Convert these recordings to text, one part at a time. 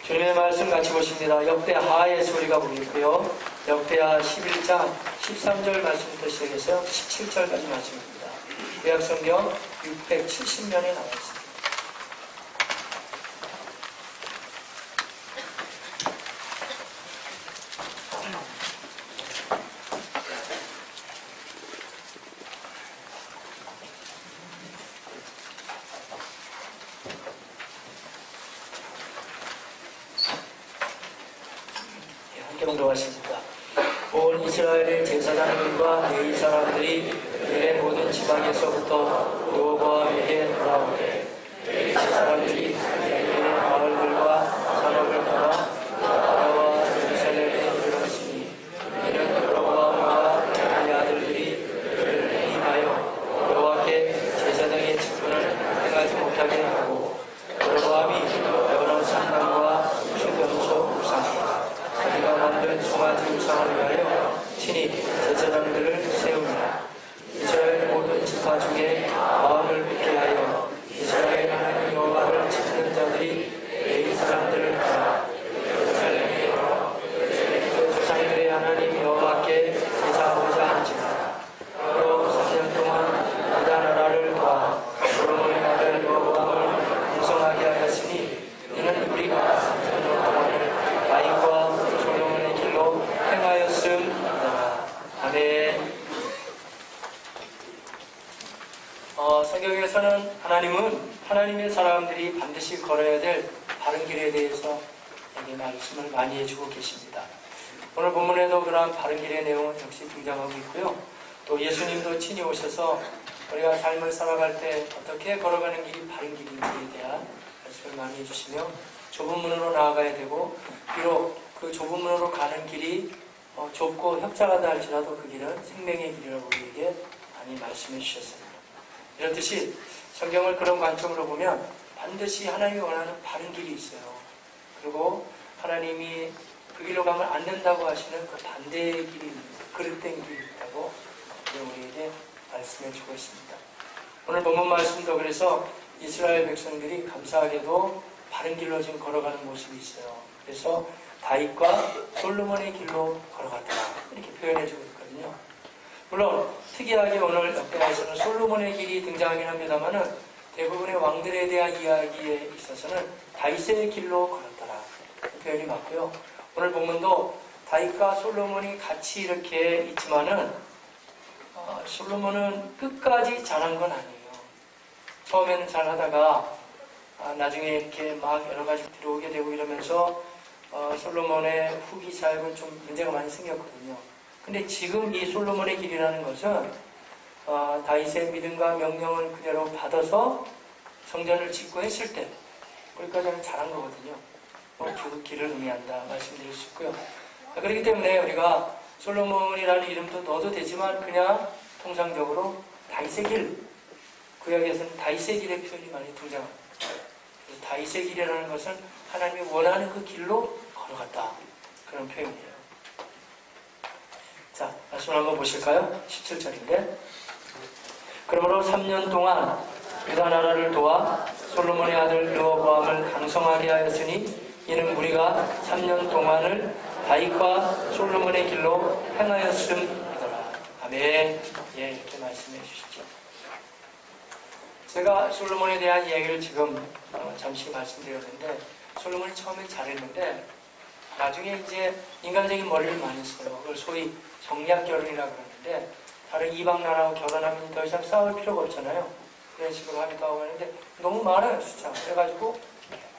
주님의 말씀 같이 보십니다. 역대하에서 우리가 보겠고요. 역대하 11장 13절 말씀부터 시작해서 17절까지 말씀입니다. 구약성경 670면에 나와 있습니다. 경도하십니다. 온 이스라엘의 제사장들과 레위 사람들이 내 모든 지방에서부터 여호와에게 돌아오되 레위 사람들이 자기의 마을들과 산업을 따라 여호와 예루살렘에 이르렀으니 이는 여로보암과 그의 아들들이 그를 해임하여 여호와께 제사장의 직분을 행하지 못하게 하고 여로보암이 여러 산당과 주변소 우상 자기가 만든 송아지 우상을 위하여 친히 제사장들을 세우니라. 이스라엘 모든 지파 중에 마음을 굳게 하여 이스라엘 하나님 여호와를 찾는 자들이 레위 사람들을 따라 예루살렘에 이르러 조상들의 하나님 여호와께 제사하고자 한지라. 그로 3년 동안 유다 나라를 도와 솔로몬의 아들 여로보암을 강성하게 하였으니 이는 우리가 3년 동안을 다윗과 솔로몬의 길로 행하였음이다. 아멘. 성경에서는 하나님은 하나님의 사람들이 반드시 걸어야 될 바른 길에 대해서 여기 말씀을 많이 해주고 계십니다. 오늘 본문에도 그러한 바른 길의 내용은 역시 등장하고 있고요. 또 예수님도 친히 오셔서 우리가 삶을 살아갈 때 어떻게 걸어가는 길이 바른 길인지에 대한 말씀을 많이 해주시며 좁은 문으로 나아가야 되고 비록 그 좁은 문으로 가는 길이 좁고 협착하다 할지라도 그 길은 생명의 길이라고 우리에게 많이 말씀해 주셨습니다. 이렇듯이 성경을 그런 관점으로 보면 반드시 하나님이 원하는 바른 길이 있어요. 그리고 하나님이 그 길로 가면 안 된다고 하시는 그 반대의 길이 그릇된 길이 있다고 우리에게 말씀해 주고 있습니다. 오늘 본문 말씀도 그래서 이스라엘 백성들이 감사하게도 바른 길로 지금 걸어가는 모습이 있어요. 그래서 다윗과 솔로몬의 길로 걸어갔다 이렇게 표현해 주고 있거든요. 물론 특이하게 오늘 역대하에서는 솔로몬의 길이 등장하긴 합니다만은 대부분의 왕들에 대한 이야기에 있어서는 다윗의 길로 걸었더라 표현이 맞고요. 오늘 본문도 다윗과 솔로몬이 같이 이렇게 있지만은 솔로몬은 끝까지 잘한 건 아니에요. 처음에는 잘하다가 나중에 이렇게 막 여러 가지 들어오게 되고 이러면서 솔로몬의 후기 사역은 좀 문제가 많이 생겼거든요. 근데 지금 이 솔로몬의 길이라는 것은 다윗의 믿음과 명령을 그대로 받아서 성전을 짓고 했을 때 거기까지는 잘한 거거든요. 그 길을 의미한다 말씀드릴 수 있고요. 그렇기 때문에 우리가 솔로몬이라는 이름도 넣어도 되지만 그냥 통상적으로 다윗의 길, 구약에서는 다윗의 길의 표현이 많이 등장합니다. 그래서 다윗의 길이라는 것은 하나님이 원하는 그 길로 걸어갔다 그런 표현이에요. 자, 말씀을 한번 보실까요? 17절인데 그러므로 3년 동안 유다 나라를 도와 솔로몬의 아들 르호보암을 강성하게 하였으니 이는 우리가 3년 동안을 다윗과 솔로몬의 길로 행하였음이더라. 아멘. 예, 이렇게 말씀해 주시죠. 제가 솔로몬에 대한 이야기를 지금 잠시 말씀드렸는데 솔로몬이 처음엔 잘했는데 나중에 이제 인간적인 머리를 많이 써요. 그걸 소위 정략 결혼이라고 그러는데 다른 이방 나라하고 결혼하면 더 이상 싸울 필요가 없잖아요. 그런 식으로 하기도 하고 하는데 너무 많아요 숫자. 그래가지고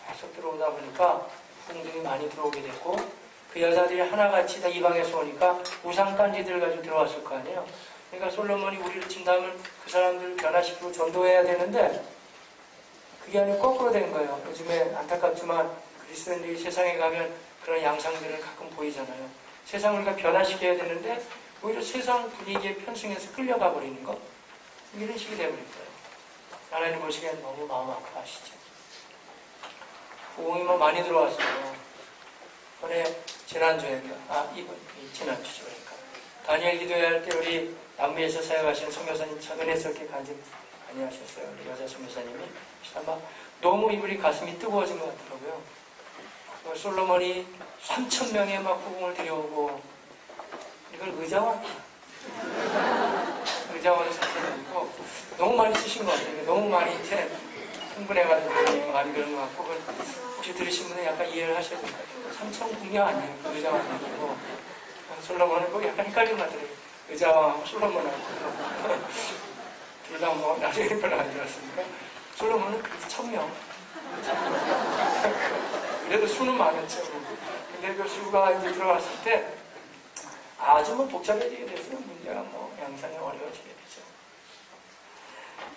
계속 들어오다 보니까 후궁들이 많이 들어오게 됐고 그 여자들이 하나같이 다 이방에서 오니까 우상단지들 가지고 들어왔을 거 아니에요. 그러니까 솔로몬이 우리를 친다면 그 사람들을 변화시키고 전도해야 되는데 그게 아니고 거꾸로 된 거예요. 요즘에 안타깝지만 그리스도인들이 세상에 가면 그런 양상들을 가끔 보이잖아요. 세상을 우리가 변화시켜야 되는데 오히려 세상 분위기에 편승해서 끌려가 버리는 거 이런 식이 되어버린 거예요. 하나님 보시기엔 너무 마음 아파하시죠. 부흥이 뭐 많이 들어왔어요. 이번에 지난주인가 지난주죠. 그러니까 다니엘 기도회할 때 우리 남미에서 사역하시는 선교사님 참 은혜스럽게 간증 많이 하셨어요. 우리 여자 선교사님이 아마 너무 이분이 가슴이 뜨거워진 것 같더라고요. 솔로몬이 3,000명의 막 후궁을 데려오고, 이걸 의자왕 사건이고 너무 많이 쓰신 것 같아요. 너무 많이 이제 흥분해가지고 많이 그런 것 같고, 혹시 들으신 분은 약간 이해를 하셔야 될 것 같아요. 3,000궁녀 아니에요. 그 의자왕 아니고 솔로몬은 꼭 약간 헷갈리는 것 같아요. 의자왕하고 솔로몬하고 둘 다 뭐 나중에 별로 안 좋았으니까 솔로몬은 그래도 1,000명 그래도 수는 많았죠. 근데 그 수가 이제 들어갔을 때 아주 뭐 복잡해지게 됐어요. 문제가 뭐 양상이 어려워지게 되죠.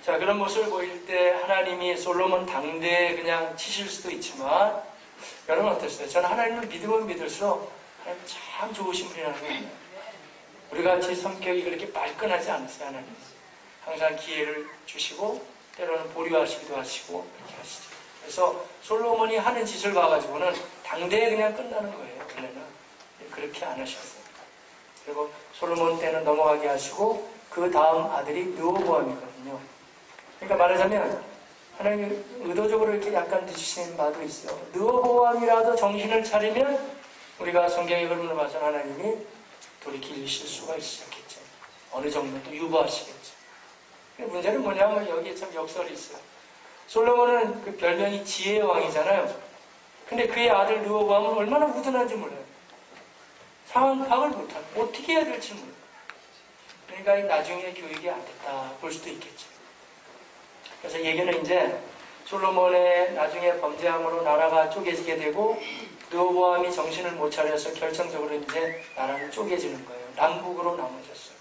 자, 그런 모습을 보일 때 하나님이 솔로몬 당대에 그냥 치실 수도 있지만, 여러분 어땠어요? 저는 하나님을 믿으면 믿을수록 하나님 참 좋으신 분이라는 거예요. 우리 같이 성격이 그렇게 말끈하지 않으세요. 하나님 항상 기회를 주시고 때로는 보류하시기도 하시고 그렇게 하시죠. 그래서 솔로몬이 하는 짓을 봐가지고는 당대에 그냥 끝나는 거예요. 원래는 그렇게 안 하셨어요. 그리고 솔로몬 때는 넘어가게 하시고 그 다음 아들이 르호보암이거든요. 그러니까 말하자면 하나님이 의도적으로 이렇게 약간 늦추신 바도 있어요. 르호보암이라도 정신을 차리면 우리가 성경의 흐름을 봐서 하나님이 돌이키실 수가 있었겠죠. 어느 정도 또 유보하시겠죠. 문제는 뭐냐면 여기에 참 역설이 있어요. 솔로몬은 그 별명이 지혜의 왕이잖아요. 근데 그의 아들 르호보암은 얼마나 우둔한지 몰라요. 상황 파악을 못하고 어떻게 해야 될지 몰라요. 그러니까 나중에 교육이 안 됐다 볼 수도 있겠죠. 그래서 얘기는 이제 솔로몬의 나중에 범죄함으로 나라가 쪼개지게 되고 르호보암이 정신을 못 차려서 결정적으로 이제 나라는 쪼개지는 거예요. 남북으로 나눠졌어요.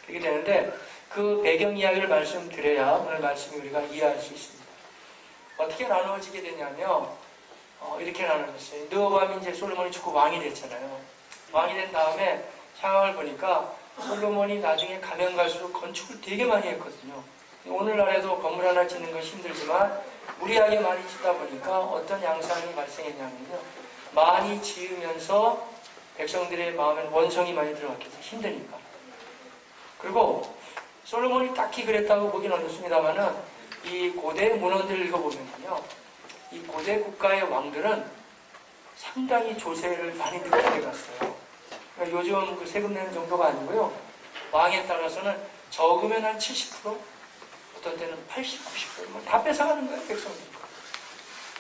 그렇게 되는데 그 배경 이야기를 말씀드려야 오늘 말씀이 우리가 이해할 수 있습니다. 어떻게 나누어지게 되냐면 이렇게 나눠졌어요. 르호보암이 이제 솔로몬이 죽고 왕이 됐잖아요. 왕이 된 다음에 상황을 보니까 솔로몬이 나중에 가면 갈수록 건축을 되게 많이 했거든요. 오늘날에도 건물 하나 짓는 건 힘들지만 무리하게 많이 짓다 보니까 어떤 양상이 발생했냐면요. 많이 지으면서 백성들의 마음엔 원성이 많이 들어갔겠죠. 힘드니까. 그리고 솔로몬이 딱히 그랬다고 보기는 어렵습니다만은 이 고대 문헌들을 읽어보면요. 이 고대 국가의 왕들은 상당히 조세를 많이 늘게 갔어요. 그러니까 요즘 그 세금 내는 정도가 아니고요. 왕에 따라서는 적으면 한 70%? 어떤 때는 80, 90% 다 뺏어가는 거예요, 백성들.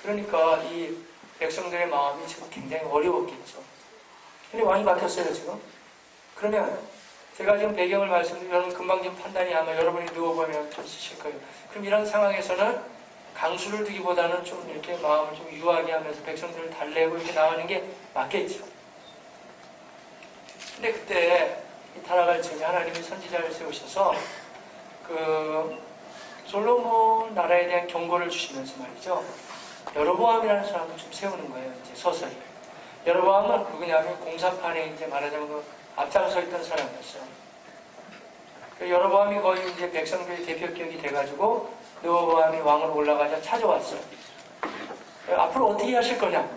그러니까 이 백성들의 마음이 지금 굉장히 어려웠겠죠. 근데 왕이 바뀌었어요, 지금. 그러면 제가 지금 배경을 말씀드리면 여러분 금방 좀 판단이 아마 여러분이 누워보면 좀 쓰실 거예요. 그럼 이런 상황에서는 강수를 두기보다는 좀 이렇게 마음을 좀 유하게 하면서 백성들을 달래고 이렇게 나가는 게 맞겠죠. 근데 그때 이 타락할 즈음에 하나님이 선지자를 세우셔서 그 솔로몬 나라에 대한 경고를 주시면서 말이죠. 여로보암이라는 사람을 좀 세우는 거예요. 이제 서서히. 여로보암은 누구냐면 공사판에 이제 말하자면 그 앞장서 있던 사람이었어요. 여로보암이 거의 이제 백성들의 대표격이 돼가지고 르호보암이 왕으로 올라가자 찾아왔어요. 앞으로 어떻게 하실 거냐?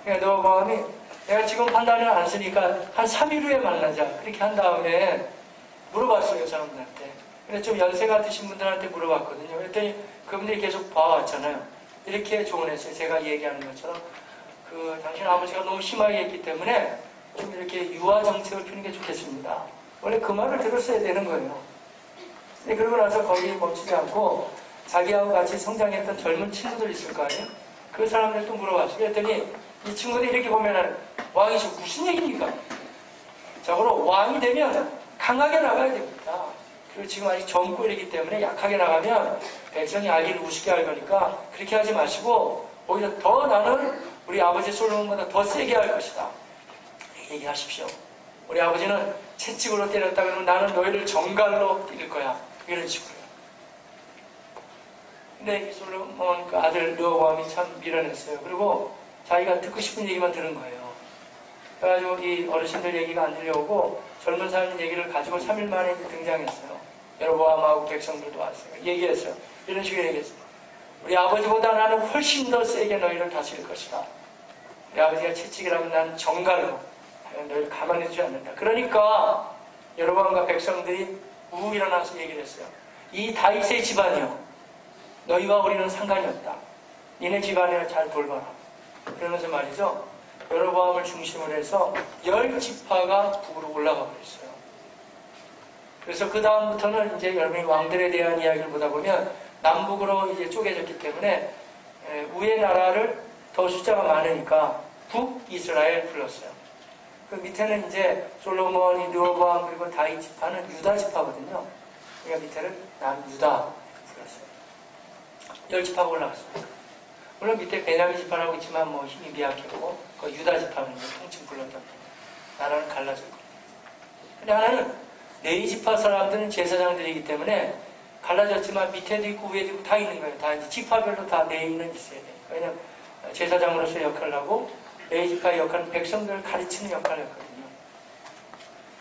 그러니까 르호보암이 내가 지금 판단을 안 쓰니까 한 3일 후에 만나자. 그렇게 한 다음에 물어봤어요, 사람들한테. 근데 좀 연세가 드신 분들한테 물어봤거든요. 그랬더니 그분들이 계속 봐왔잖아요. 이렇게 조언했어요. 제가 얘기하는 것처럼. 당신 아버지가 너무 심하게 했기 때문에 좀 이렇게 유화 정책을 피우는 게 좋겠습니다. 원래 그 말을 들었어야 되는 거예요. 근데 그러고 나서 거기 멈추지 않고 자기하고 같이 성장했던 젊은 친구들 있을 거 아니에요? 그 사람들도 물어봤어요. 그랬더니 이 친구들이 이렇게 보면은 왕이 지금 무슨 얘기입니까? 자, 그럼 왕이 되면 강하게 나가야 됩니다. 그리고 지금 아직 젊고 이러기 때문에 약하게 나가면 백성이 알기를 우습게 할 거니까 그렇게 하지 마시고 오히려 더 나는 우리 아버지 솔로몬보다 더 세게 할 것이다. 얘기하십시오. 우리 아버지는 채찍으로 때렸다 그러면 나는 너희를 정갈로 때릴 거야. 이런 식으로요. 근데 이 솔로몬 그 아들 르호보암이 참 밀어냈어요. 그리고 자기가 듣고 싶은 얘기만 들은 거예요. 그래가지고 이 어르신들 얘기가 안 들려오고 젊은 사람 얘기를 가지고 3일 만에 등장했어요. 여로보암하고 백성들도 왔어요. 얘기했어요. 이런 식으로 얘기했어요. 우리 아버지보다 나는 훨씬 더 세게 너희를 다스릴 것이다. 우리 아버지가 채찍이라면 나는 정갈로 너희를 가만히 두지 않는다. 그러니까 여로보암과 백성들이 우 일어나서 얘기를 했어요. 이 다윗의 집안이요. 너희와 우리는 상관이 없다. 니네 집안에 잘 돌봐라. 그러면서 말이죠. 여로보암을 중심으로 해서 10지파가 북으로 올라가 버렸어요. 그래서 그 다음부터는 이제 여러분이 왕들에 대한 이야기를 보다 보면 남북으로 이제 쪼개졌기 때문에 위의 나라를 더 숫자가 많으니까 북이스라엘 불렀어요. 그 밑에는 이제 솔로몬, 르호보암 그리고 다윗 지파는 유다 지파거든요. 그러니까 밑에는 남유다 불렀어요. 10지파가 올라갔습니다. 물론 밑에 베냐민 지파라고 있지만 뭐 힘이 미약했고 그 유다 지파는 통칭 불렀던 거예요. 나라는 갈라졌거든요. 근데 하나는 레위 지파 사람들은 제사장들이기 때문에 갈라졌지만 밑에도 있고 위에도 있고 다 있는 거예요. 다 이제 지파별로 다 레위는 있어야 돼요. 왜냐면 제사장으로서 역할을 하고 레위 지파의 역할은 백성들을 가르치는 역할을 했거든요.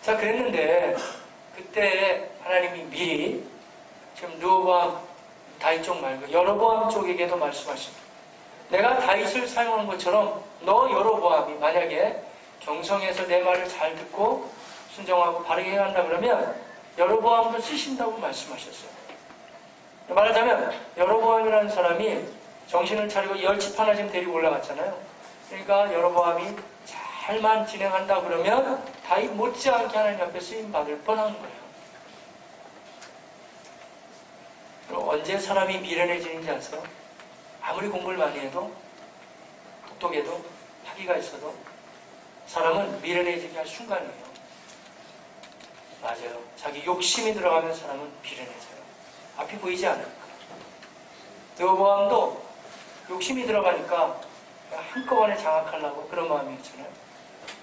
자, 그랬는데 그때 하나님이 미리 지금 르호보암 다윗 쪽 말고 여로보암 쪽에게도 말씀하십니다. 내가 다윗을 사용한 것처럼 너 여로보암이 만약에 경성에서 내 말을 잘 듣고 순종하고 바르게 행한다 그러면 여로보암도 쓰신다고 말씀하셨어요. 말하자면 여로보암이라는 사람이 정신을 차리고 10지파나 지금 데리고 올라갔잖아요. 그러니까 여로보암이 잘만 진행한다 그러면 다윗 못지않게 하나님 앞에 쓰임받을 뻔한 거예요. 그리고 언제 사람이 미련해지는지 아세요? 아무리 공부를 많이 해도 똑똑해도 학위가 있어도 사람은 미련해지게 할 순간이에요. 맞아요. 자기 욕심이 들어가면 사람은 미련해져요. 앞이 보이지 않으니까. 르호보암도 욕심이 들어가니까 한꺼번에 장악하려고 그런 마음이 있잖아요.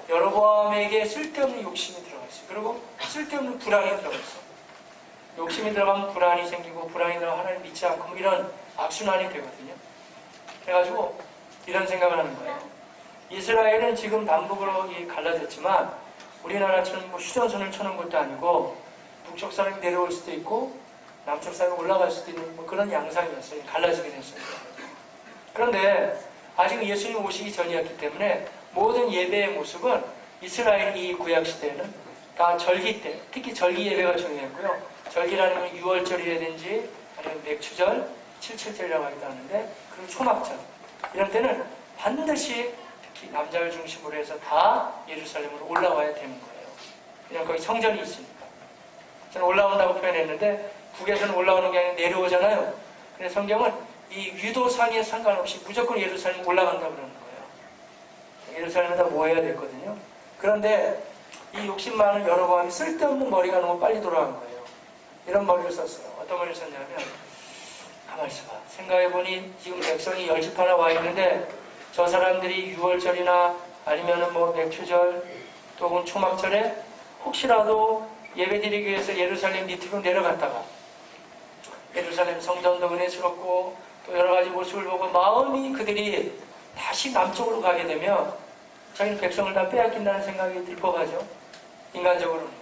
여로보암에게 쓸데없는 욕심이 들어가 있어요. 그리고 쓸데없는 불안이 들어가 있어요. 욕심이 들어가면 불안이 생기고 불안이 들어가면 하나님 믿지 않고 뭐 이런 악순환이 되거든요. 그래가지고 이런 생각을 하는 거예요. 이스라엘은 지금 남북으로 갈라졌지만 우리나라처럼 뭐 휴전선을 쳐놓은 것도 아니고 북쪽 사람이 내려올 수도 있고 남쪽 사람이 올라갈 수도 있는 뭐 그런 양상이었어요. 갈라지게 됐어요. 그런데 아직 예수님 오시기 전이었기 때문에 모든 예배의 모습은 이스라엘 이 구약시대에는 다 절기 때, 특히 절기 예배가 중요했고요. 절기라는 건 6월절이라든지 아니면 맥추절, 77절이라고 하기도 하는데 그리고 초막절 이런 때는 반드시 특히 남자를 중심으로 해서 다 예루살렘으로 올라와야 되는 거예요. 왜냐하면 거기 성전이 있으니까. 저는 올라온다고 표현했는데 북에서는 올라오는 게 아니라 내려오잖아요. 그래서 성경은 이 유도상에 상관없이 무조건 예루살렘 올라간다고 그러는 거예요. 예루살렘에 다 모여야 됐거든요. 그런데 이 욕심 많은 여로보암이 쓸데없는 머리가 너무 빨리 돌아간 거예요. 이런 머리를 썼어요. 어떤 머리를 썼냐면 가만히 있어봐. 생각해보니 지금 백성이 10지파나 와 있는데 저 사람들이 6월절이나 아니면은 뭐 맥추절 또는 초막절에 혹시라도 예배드리기 위해서 예루살렘 밑으로 내려갔다가 예루살렘 성전도 은혜스럽고 또 여러 가지 모습을 보고 마음이 그들이 다시 남쪽으로 가게 되면 자기는 백성을 다 빼앗긴다는 생각이 들 거 가죠. 인간적으로는.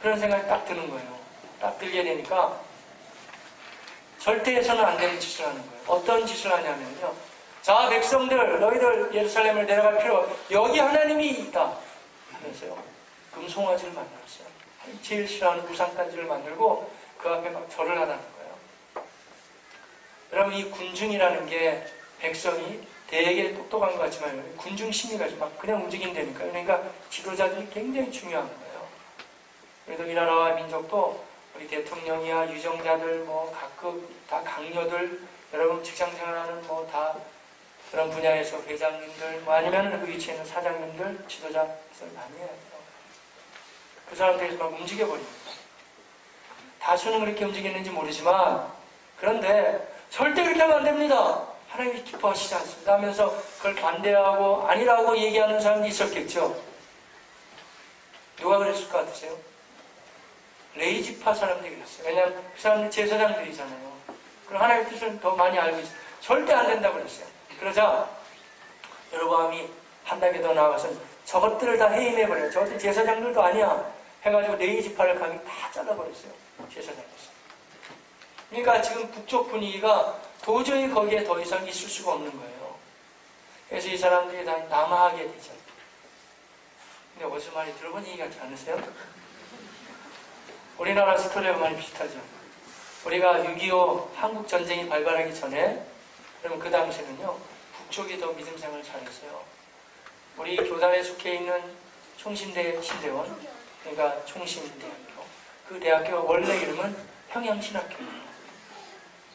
그런 생각이 딱 드는 거예요. 딱 들게 되니까 절대 해서는 안 되는 짓을 하는 거예요. 어떤 짓을 하냐면요. 자, 백성들, 너희들 예루살렘을 내려갈 필요, 여기 하나님이 있다. 하면서요. 금송아지를 만들었어요. 제일 싫어하는 우상단지를 만들고 그 앞에 막 절을 하라는 거예요. 여러분, 이 군중이라는 게 백성이 되게 똑똑한 것 같지만 군중 심리가 막 그냥 움직인다니까요. 그러니까 지도자들이 굉장히 중요한 거예요. 그래도 이 나라와 민족도 우리 대통령이야 유정자들 뭐 각급 다 강요들 여러분 직장생활하는 뭐 다 그런 분야에서 회장님들 뭐 아니면 그 위치에 있는 사장님들 지도자들 많이 해야 돼요. 그 사람들이 막 움직여버립니다. 다수는 그렇게 움직이는지 모르지만 그런데 절대 그렇게 하면 안 됩니다. 하나님이 기뻐하시지 않습니다 하면서 그걸 반대하고 아니라고 얘기하는 사람도 있었겠죠. 누가 그랬을 것 같으세요? 레위 지파 사람들이 그랬어요. 왜냐하면 그 사람들 제사장들이잖아요. 그럼 하나님의 뜻을 더 많이 알고 있어요. 절대 안 된다고 그랬어요. 그러자 여로보암이 한 단계 더 나아가서 저것들을 다 해임해버려요. 저것들 제사장들도 아니야. 해가지고 레위 지파를 감히 다 잘라버렸어요. 제사장에서. 그러니까 지금 북쪽 분위기가 도저히 거기에 더 이상 있을 수가 없는 거예요. 그래서 이 사람들이 다 남하하게 되죠. 근데 어디서 많이 들어본 얘기 같지 않으세요? 우리나라 스토리하고 많이 비슷하죠. 우리가 6.25 한국 전쟁이 발발하기 전에, 그러면 그 당시에는요, 북쪽이 더 믿음 생활을 잘했어요. 우리 교단에 속해 있는 총신대 신대원, 그러니까 총신대학교, 그 대학교가 원래 이름은 평양신학교예요.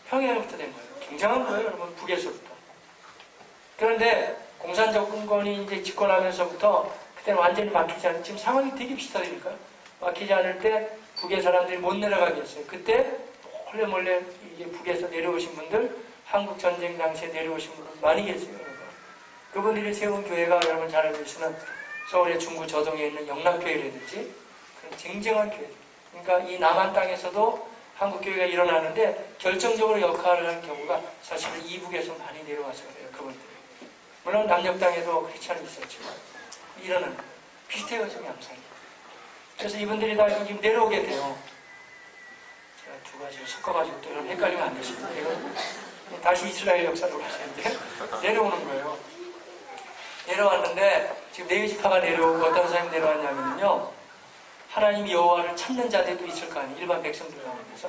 평양부터 된 거예요. 굉장한 거예요, 여러분, 북에서부터. 그런데 공산적 군권이 이제 집권하면서부터 그때는 완전히 막히지 않은, 지금 상황이 되게 비슷하다니까요. 막히지 않을 때 북의 사람들이 못 내려가게 했어요. 그때 몰래 이제 북에서 내려오신 분들, 한국 전쟁 당시에 내려오신 분들 많이 계세요, 여러분. 그분들이 세운 교회가 여러분 잘 알고 계시는 서울의 중구 저동에 있는 영락교회라든지 그런 쟁쟁한 교회. 그러니까 이 남한 땅에서도 한국 교회가 일어나는데 결정적으로 역할을 한 경우가 사실은 이북에서 많이 내려와서 그래요, 그분들이. 물론 남녘 땅에도 크리스찬이 있었지만 이러는 비슷해요, 지금 양상이. 그래서 이분들이 다 지금 내려오게 돼요. 제가 두 가지를 섞어가지고 또 여러분 헷갈리면 안 되십니다. 이건 다시 이스라엘 역사로 가시는데 내려오는 거예요. 내려왔는데 지금 네위지파가 내려오고 어떤 사람이 내려왔냐면요, 하나님 여호와를 찾는 자들도 있을 거 아니에요. 일반 백성들 가운데서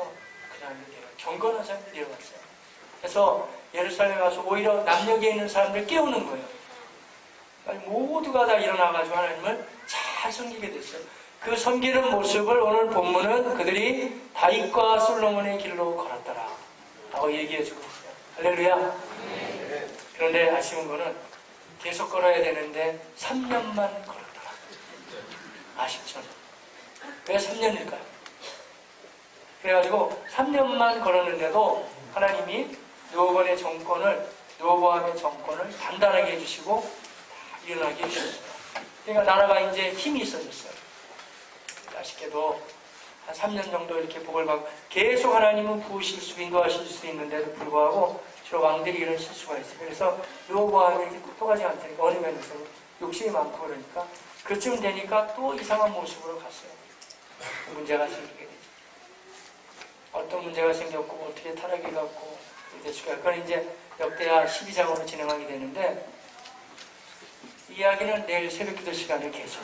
그 사람들이 경건한 사람들이 내려왔어요. 그래서 예루살렘에 와서 오히려 남녘에 있는 사람들 깨우는 거예요. 모두가 다 일어나가지고 하나님을 잘 섬기게 됐어요. 그 섬기는 모습을 오늘 본문은 그들이 다윗과 솔로몬의 길로 걸었더라 라고 얘기해주고 있어요. 할렐루야. 그런데 아쉬운 거는 계속 걸어야 되는데 3년만 걸었더라. 아쉽죠. 왜 3년일까요? 그래가지고 3년만 걸었는데도 하나님이 르호보암의 정권을 단단하게 해주시고 일어나게 해주셨어요. 그러니까 나라가 이제 힘이 있어졌어요. 아쉽게도 한 3년 정도 이렇게 복을 받고 계속 하나님은 부으실 수, 인도하실 수 있는데도 불구하고 주로 왕들이 이런 실수가 있어요. 그래서 르호보암이 이제 똑똑하지 않다니까, 어느 면에서 욕심이 많고 그러니까 그쯤 되니까 또 이상한 모습으로 갔어요. 문제가 생기게 되죠. 어떤 문제가 생겼고 어떻게 타락이 갔고 됐을까요? 그건 이제 역대하 12장으로 진행하게 되는데 이야기는 내일 새벽기도 시간에 계속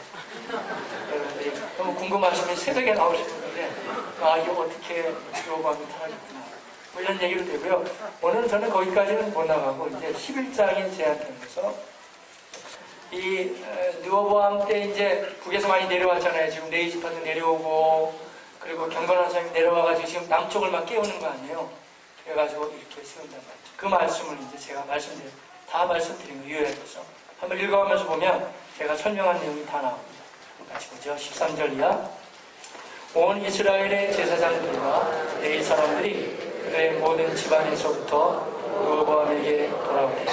여러분들이 너무 궁금하시면 새벽에 나오실 텐데 이거 어떻게 르호보암이 타락했구나 뭐 이런 얘기도 되고요. 오늘은 저는 거기까지는 못 나가고 이제 11장에 제한되면서 이 르호보암 때 이제 북에서 많이 내려왔잖아요. 지금 네위지파도 내려오고 그리고 경건한 사람이 내려와가지고 지금 남쪽을 막 깨우는 거 아니에요. 그래가지고 이렇게 세운단 말이죠. 그 말씀을 이제 제가 다 말씀드린 거 요약해서 한번 읽어가면서 보면 제가 설명한 내용이 다 나옵니다. 같이 보죠. 13절 이하. 온 이스라엘의 제사장들과 레위 사람들이 그의 모든 집안에서부터 르호보암에게 돌아오되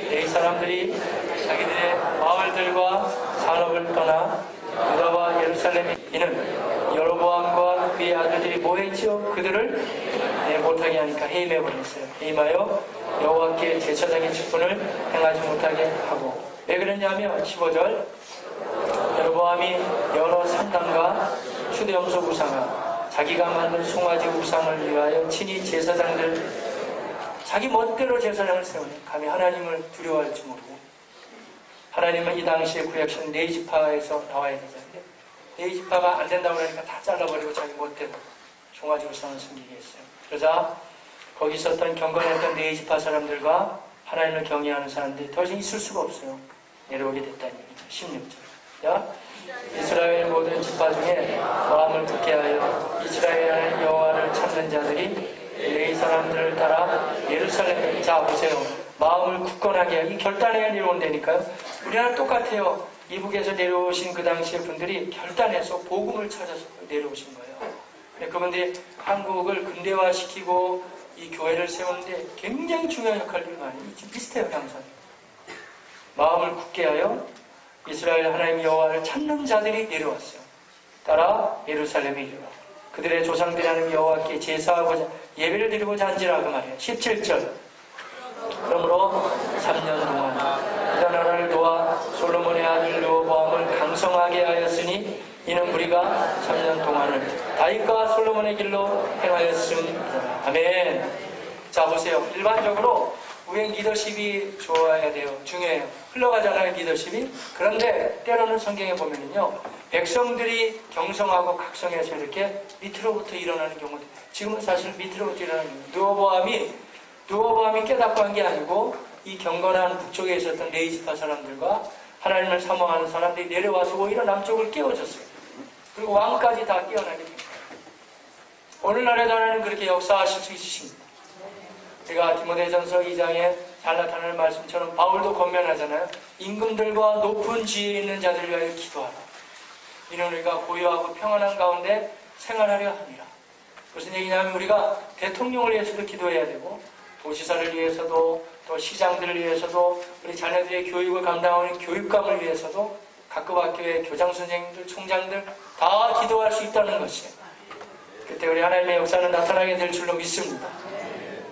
레위 사람들이 자기들의 마을들과 산업을 떠나 유다와 예루살렘에 이는 여로보암과 그의 아들들이 뭐했지요? 그들을 못하게 하니까 해임해버렸어요. 해임하여 여호와께 제사장의 직분을 행하지 못하게 하고, 왜 그랬냐면 15절 여로보암이 여러 산당과 휴대염소 우상과 자기가 만든 송아지 우상을 위하여 친히 제사장들 자기 멋대로 제사장을 세우니 감히 하나님을 두려워할지 모르고, 하나님은 이 당시에 구약시는 네지파에서 나와야 되잖아요. 네지파가 안 된다고 하니까 다 잘라버리고 자기 멋대로 송아지 우상을 숨기게 했어요. 그러자 거기 있었던 경건했던 네지파 사람들과 하나님을 경외하는 사람들이 더 이상 있을 수가 없어요. 내려오게 됐다는 얘기죠. 16절. 이스라엘 모든 지파 중에 마음을 굳게 하여 이스라엘 여호와를 찾는 자들이 레위 사람들을 따라 예루살렘에, 자 보세요, 마음을 굳건하게 하여, 이 결단해야 내려온다니까요. 우리나라 똑같아요. 이북에서 내려오신 그 당시의 분들이 결단해서 복음을 찾아서 내려오신 거예요. 그분들이 한국을 근대화시키고 이 교회를 세우는데 굉장히 중요한 역할들이 많이 비슷해요. 항상 마음을 굳게 하여 이스라엘 하나님 여호와를 찾는 자들이 내려왔어요. 따라 예루살렘에 이르러 그들의 조상들이 하는 여호와께 제사하고자 예배를 드리고자 한지라 그 말이에요. 17절. 그러므로 3년 동안 유다 나라를 도와 솔로몬의 아들 르호보암을 강성하게 하였으니 이는 우리가 3년 동안을 다윗과 솔로몬의 길로 행하였습니다. 아멘. 자 보세요. 일반적으로 우행 리더십이 좋아야 돼요. 중요해요. 흘러가잖아요, 리더십이. 그런데 때로는 성경에 보면은요, 백성들이 경성하고 각성해서 이렇게 밑으로부터 일어나는 경우도, 지금은 사실 밑으로부터 일어나는 경우, 누어보암이 깨닫고 한 게 아니고 이 경건한 북쪽에 있었던 레이지파 사람들과 하나님을 사모하는 사람들이 내려와서 오히려 남쪽을 깨워줬어요. 그리고 왕까지 다 깨어나게 됩니다. 오늘날에도 하나님 그렇게 역사하실 수 있으십니다. 제가 디모데전서 2장에 잘 나타나는 말씀처럼 바울도 권면하잖아요. 임금들과 높은 지위에 있는 자들을 위하여 기도하라. 이는 우리가 고요하고 평안한 가운데 생활하려 합니다. 무슨 얘기냐면 우리가 대통령을 위해서도 기도해야 되고, 도지사를 위해서도, 또 시장들을 위해서도, 우리 자녀들의 교육을 감당하는 교육감을 위해서도, 각급 학교의 교장 선생님들, 총장들 다 기도할 수 있다는 것이에요. 그때 우리 하나님의 역사는 나타나게 될 줄로 믿습니다.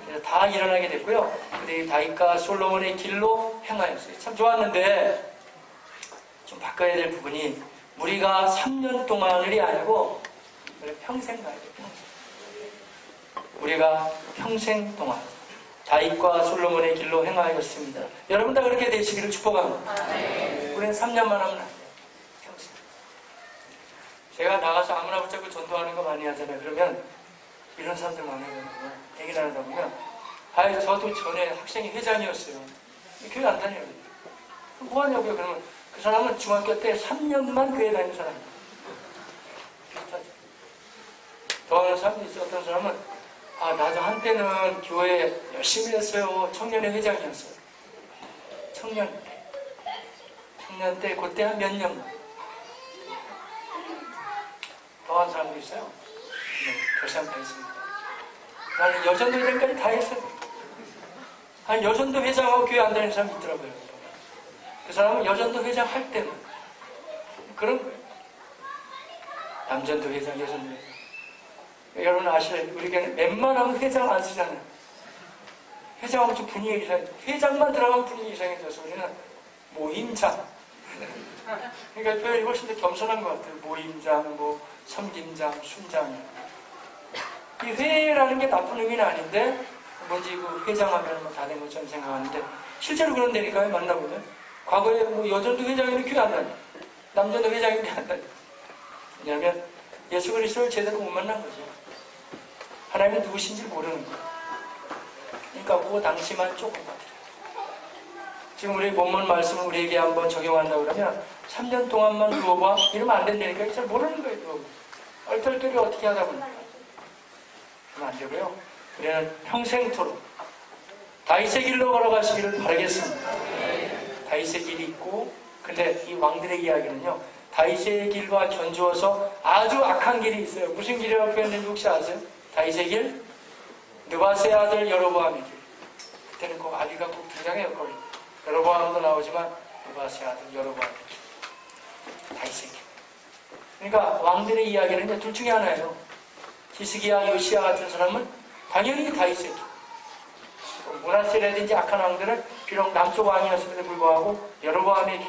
그래서 다 일어나게 됐고요. 그들이 다윗과 솔로몬의 길로 행하였어요. 참 좋았는데 좀 바꿔야 될 부분이, 우리가 3년 동안이 아니고 평생 가야 돼요. 평생. 우리가 평생 동안 다윗과 솔로몬의 길로 행하였습니다. 여러분 다 그렇게 되시기를 축복합니다. 우리는 3년만 하면 안 돼요. 평생. 제가 나가서 아무나 붙잡고 전도하는 거 많이 하잖아요. 그러면 이런 사람들 많아요. 얘기 나누다 보면, 저도 전에 학생이 회장이었어요. 교회 안 다녀요. 뭐 하냐고요? 그러면 그 사람은 중학교 때 3년만 교회 다닌 사람이에요. 비슷하죠. 더 하는 사람이 있어. 어떤 사람은, 나도 한때는 교회 열심히 했어요. 청년의 회장이었어요. 청년 때, 그때 한 몇 년. 더 한 사람도 있어요. 결산 다 했습니다. 나는 여전도 회장까지 다 했어요. 여전도 회장하고 교회 안 다니는 사람이 있더라고요. 그 사람은 여전도 회장 할 때는 그런 거예요. 남전도 회장, 여전도 회장. 여러분 아시죠? 우리 교회는 웬만하면 회장 안 쓰잖아요. 회장하면 좀 분위기 이상해. 회장만 들어가면 분위기 이상해져서 우리는 모임장. 그러니까 표현이 훨씬 더 겸손한 것 같아요. 모임장, 섬김장, 순장. 이 회라는 게 나쁜 의미는 아닌데, 뭔지 그 회장하면 다 된 것처럼 생각하는데, 실제로 그런다니까요, 만나보면. 과거에 여전도 회장이면 교회 안 다녀. 남전도 회장이면 교회 안 다녀. 왜냐하면 예수 그리스도를 제대로 못 만난 거죠. 하나님은 누구신지 모르는 거예요. 그러니까 그 당시만 조금 같아요. 지금 우리 본문 말씀을 우리에게 한번 적용한다고 그러면 3년 동안만 누워봐? 이러면 안 된다니까. 잘 모르는 거예요. 누워봐. 얼떨결에 어떻게 하다 보니까. 그러면 안 되고요. 우리는 평생토록 다윗의 길로 걸어가시기를 바라겠습니다. 다윗의 길이 있고, 근데 이 왕들의 이야기는요, 다윗의 길과 견주어서 아주 악한 길이 있어요. 무슨 길이라고 표현된지 혹시 아세요? 다윗의 길? 느바스의 아들 여로보암의 길. 그때는 꼭 아비가 꼭 등장해요. 거기 여로보암도 나오지만 느바스의 아들 여로보암의 길. 다윗의 길. 그러니까 왕들의 이야기는 둘 중에 하나예요. 히스기야, 요시야 같은 사람은 당연히 다윗의 길. 므낫세라든지 악한 왕들은 비록 남쪽 왕이었음에도 불구하고 여로보암의 길.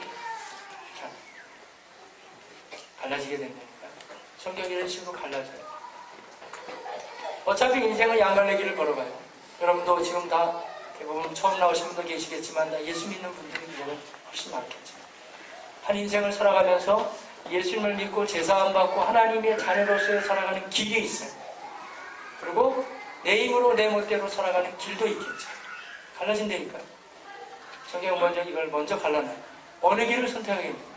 자, 갈라지게 된다니까. 성경이 이런 식으로 갈라져요. 어차피 인생은 양갈래길을 걸어가요. 여러분도 지금 다 대부분 처음 나오신 분도 계시겠지만 다 예수 믿는 분들이 이제는 훨씬 많겠죠. 한 인생을 살아가면서 예수님을 믿고 제사 안 받고 하나님의 자녀로서의 살아가는 길이 있어요. 그리고 내 힘으로 내 멋대로 살아가는 길도 있겠죠. 갈라진다니까요. 성경은 먼저 이걸 먼저 갈라놔요. 어느 길을 선택하겠습니까?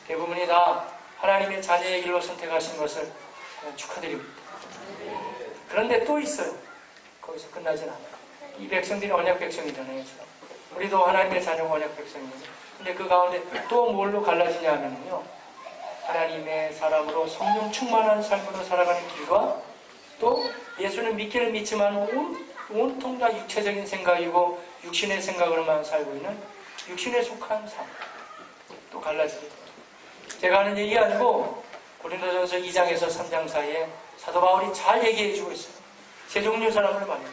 대부분이 다 하나님의 자녀의 길로 선택하신 것을 축하드립니다. 그런데 또 있어요. 거기서 끝나진 않아요. 이 백성들이 언약 백성이잖아요. 우리도 하나님의 자녀가 언약 백성이거든요. 근데 그 가운데 또 뭘로 갈라지냐 하면요, 하나님의 사람으로 성령 충만한 삶으로 살아가는 길과, 또 예수는 믿기는 믿지만 온통 다 육체적인 생각이고 육신의 생각으로만 살고 있는 육신에 속한 삶, 또 갈라지게 됩니다. 제가 하는 얘기 아니고 고린도전서 2장에서 3장 사이에 사도 바울이 잘 얘기해주고 있어요. 세 종류의 사람을 말해요.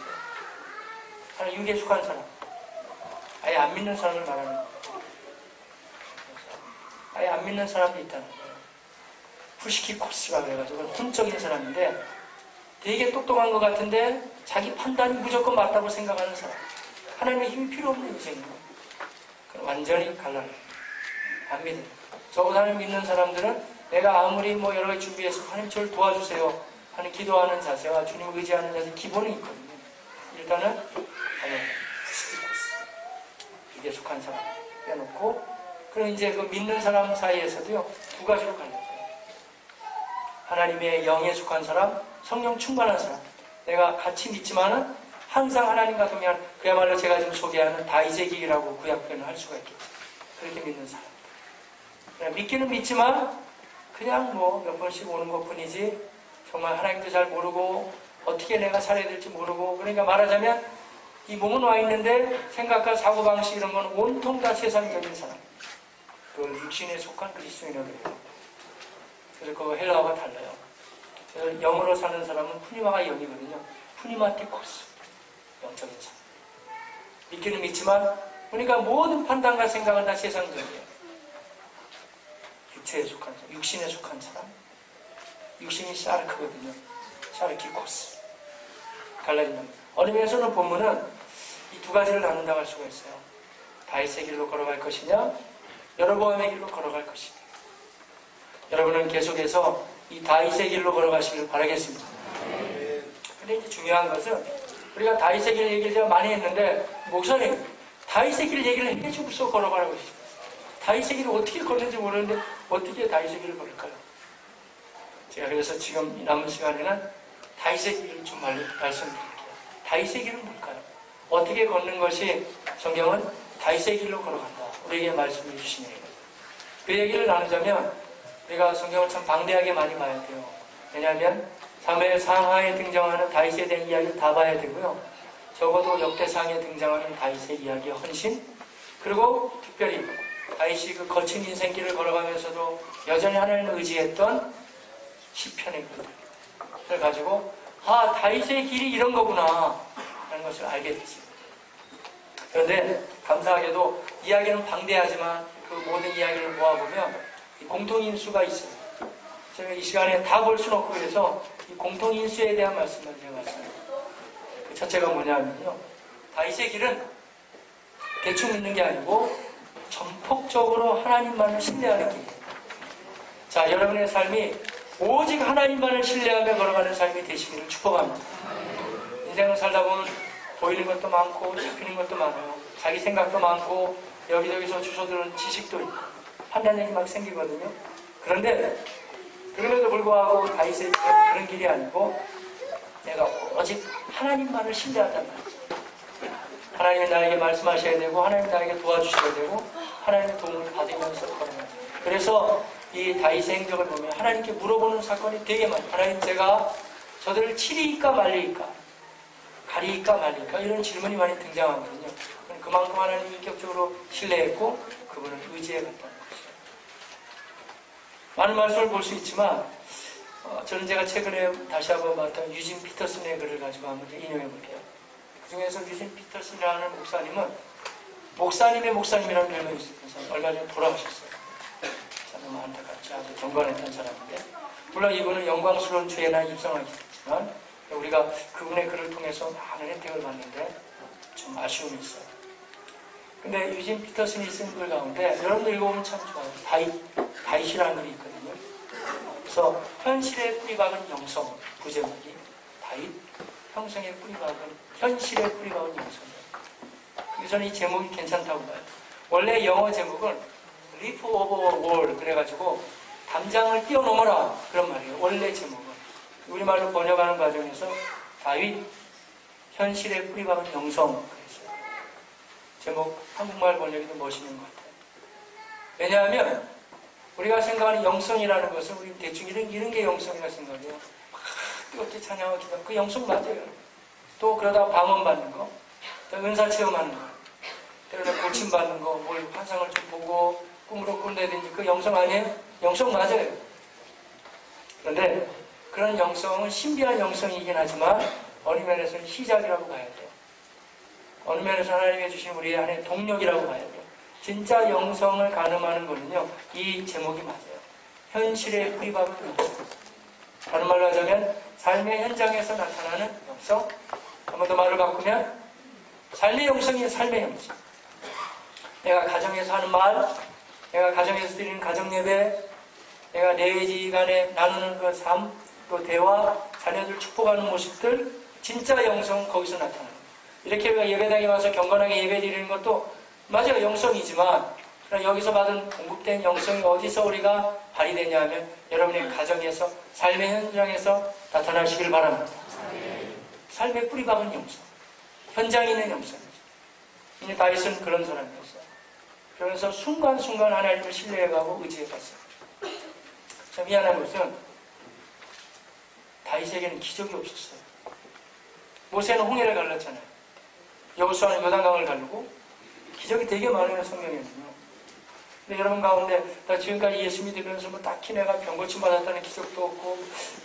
하나, 육에 속한 사람, 아예 안 믿는 사람을 말하는 거예요. 아예 안 믿는 사람도 있다는 거예요. 푸시키코스가 그래가지고 혼적인 사람인데 되게 똑똑한 것 같은데 자기 판단이 무조건 맞다고 생각하는 사람, 하나님의 힘이 필요 없는 인생이에요. 완전히 갈라요. 안 믿어요. 적어도 하나님 믿는 사람들은 내가 아무리 뭐 여러 가지 준비해서 하나님 저를 도와주세요 하는 기도하는 자세와 주님을 의지하는 자세 기본이 있거든요. 일단은 스티코스 이게 속한 사람 빼놓고, 그럼 이제 그 믿는 사람 사이에서도요 두 가지로 갈려져요. 하나님의 영에 속한 사람, 성령 충만한 사람. 내가 같이 믿지만은 항상 하나님과 동행하는, 그야말로 제가 지금 소개하는 다이제기라고 구약 표현을 할 수가 있겠죠. 그렇게 믿는 사람. 그냥 믿기는 믿지만 그냥 뭐 몇 번씩 오는 것 뿐이지 정말 하나님도 잘 모르고 어떻게 내가 살아야 될지 모르고, 그러니까 말하자면 이 몸은 와 있는데 생각과 사고방식 이런 건 온통 다 세상적인 사람. 그 육신에 속한 그리스도인들이에요. 그래서 그 헬라어가 달라요. 그래서 영으로 사는 사람은 푸니마가 영이거든요. 푸니마티코스, 영적인 사람. 믿기는 믿지만 그러니까 모든 판단과 생각은 다 세상적이에요. 육체에 속한 사람, 육신에 속한 사람. 육신이 샤르크거든요. 샤르키코스. 갈라진다. 어느 면에서는 보면은 이 두 가지를 나눈다고 할 수가 있어요. 다윗의 길로 걸어갈 것이냐, 여로보암의 길로 걸어갈 것이냐. 여러분은 계속해서 이 다윗의 길로 걸어가시길 바라겠습니다. 근데 이제 중요한 것은 우리가 다윗의 길 얘기를 제가 많이 했는데, 목사님 다윗의 길 얘기를 해주고서 걸어가라고 했어요. 다윗의 길을 어떻게 걷는지 모르는데 어떻게 다윗의 길을 걸을까요? 제가 그래서 지금 남은 시간에는 다윗의 길을 좀 말씀드릴게요. 다윗의 길은 뭘까요? 어떻게 걷는 것이 성경은 다윗의 길로 걸어간다, 우리에게 말씀해 주시네요. 그 얘기를 나누자면 우리가 성경을 참 방대하게 많이 봐야 돼요. 왜냐하면 사무엘 상하에 등장하는 다윗에 대한 이야기를 다 봐야 되고요. 적어도 역대상에 등장하는 다윗의 이야기의 헌신, 그리고 특별히 다윗이 그 거친 인생길을 걸어가면서도 여전히 하나님을 의지했던 시편의 글을 가지고 다윗의 길이 이런 거구나 하는 것을 알게 됐습니다. 그런데 감사하게도 이야기는 방대하지만 그 모든 이야기를 모아보면 공통인수가 있습니다. 제가 이 시간에 다 볼 수는 없고, 그래서 이 공통인수에 대한 말씀을 제가 말씀드립니다. 그 첫째가 뭐냐면요, 다윗의 길은 대충 믿는 게 아니고 전폭적으로 하나님만을 신뢰하는 길이에요. 자, 여러분의 삶이 오직 하나님만을 신뢰하며 걸어가는 삶이 되시기를 축복합니다. 인생을 살다 보면 보이는 것도 많고 잡히는 것도 많아요. 자기 생각도 많고 여기저기서 주워들은 지식도 있고 판단력이 막 생기거든요. 그런데 그럼에도 불구하고 다윗의 길은 그런 길이 아니고 내가 오직 하나님만을 신뢰한단 말이죠. 하나님이 나에게 말씀하셔야 되고 하나님이 나에게 도와주셔야 되고 하나님의 도움을 받으면서 걸어가야 돼요. 그래서 이 다윗의 행적을 보면 하나님께 물어보는 사건이 되게 많아요. 하나님, 제가 저들을 치리이까 말리이까, 가리이까 말리이까, 이런 질문이 많이 등장하거든요. 그만큼 하나님 인격적으로 신뢰했고 그분을 의지해갔다는 것이죠. 많은 말씀을 볼 수 있지만 저는 제가 최근에 다시 한번 봤던 유진 피터슨의 글을 가지고 한번 인용해 볼게요. 그 중에서 유진 피터슨이라는 목사님은 목사님의 목사님이라는 별명이 있어서 얼마 전에 돌아가셨어요. 너무 안타깝죠. 아주 경건했던 사람인데, 물론 이분은 영광스러운 죄나 입성하겠지만 우리가 그분의 글을 통해서 많은 혜택을 받는데 좀 아쉬움이 있어요. 근데 유진 피터슨이 쓴 글 가운데 여러분들 읽어보면 참 좋아요. 다윗이라는 글이 있거든요. 그래서 현실의 뿌리박은 영성, 부제목이 다윗, 형성의 뿌리박은 현실의 뿌리박은 영성이에요. 그래서 저는 이 제목이 괜찮다고 봐요. 원래 영어 제목은 리프 오버 월 그래가지고 담장을 뛰어넘어라 그런 말이에요. 원래 제목은 우리말로 번역하는 과정에서 다윗 현실의 뿌리박은 영성 그랬어요. 제목 한국말 번역이 더 멋있는 것 같아요. 왜냐하면 우리가 생각하는 영성이라는 것은 우리 대충 이런 게 영성이라 생각해요. 막 뜨겁게 찬양하고 기도하고 그 영성 맞아요. 또 그러다 방언 받는 거, 또 은사 체험하는 거, 때로는 고침 받는 거, 뭘 환상을 좀 보고 꿈으로 꾼다든지 그 영성 아니에요? 영성 맞아요. 그런데 그런 영성은 신비한 영성이긴 하지만 어느 면에서는 시작이라고 봐야 돼요. 어느 면에서 하나님이 주신 우리 안에 동력이라고 봐야 돼요. 진짜 영성을 가늠하는 거는요, 이 제목이 맞아요. 현실의 뿌리박은 영성. 다른 말로 하자면 삶의 현장에서 나타나는 영성. 한 번 더 말을 바꾸면 삶의 영성이 삶의 영성. 내가 가정에서 하는 말, 내가 가정에서 드리는 가정예배, 내가 내지간에 나누는 그 삶, 또 대화, 자녀들 축복하는 모습들, 진짜 영성은 거기서 나타나요. 이렇게 우리가 예배당에 와서 경건하게 예배 드리는 것도 맞아요, 영성이지만 그러나 여기서 받은 공급된 영성이 어디서 우리가 발휘되냐 하면 여러분의 가정에서, 삶의 현장에서 나타나시길 바랍니다. 삶의 뿌리 박은 영성, 현장에 있는 영성이죠. 이 다윗은 그런 사람이었어요. 그러면서 순간순간 하나님을 신뢰해가고 의지해갔어요. 참 미안한 것은 다윗에게는 기적이 없었어요. 모세는 홍해를 갈랐잖아요. 여호수아는 요단강을 가르고 기적이 되게 많아요, 성경에는요. 근데 여러분 가운데 나 지금까지 예수 믿으면서 뭐 딱히 내가 병고침 받았다는 기적도 없고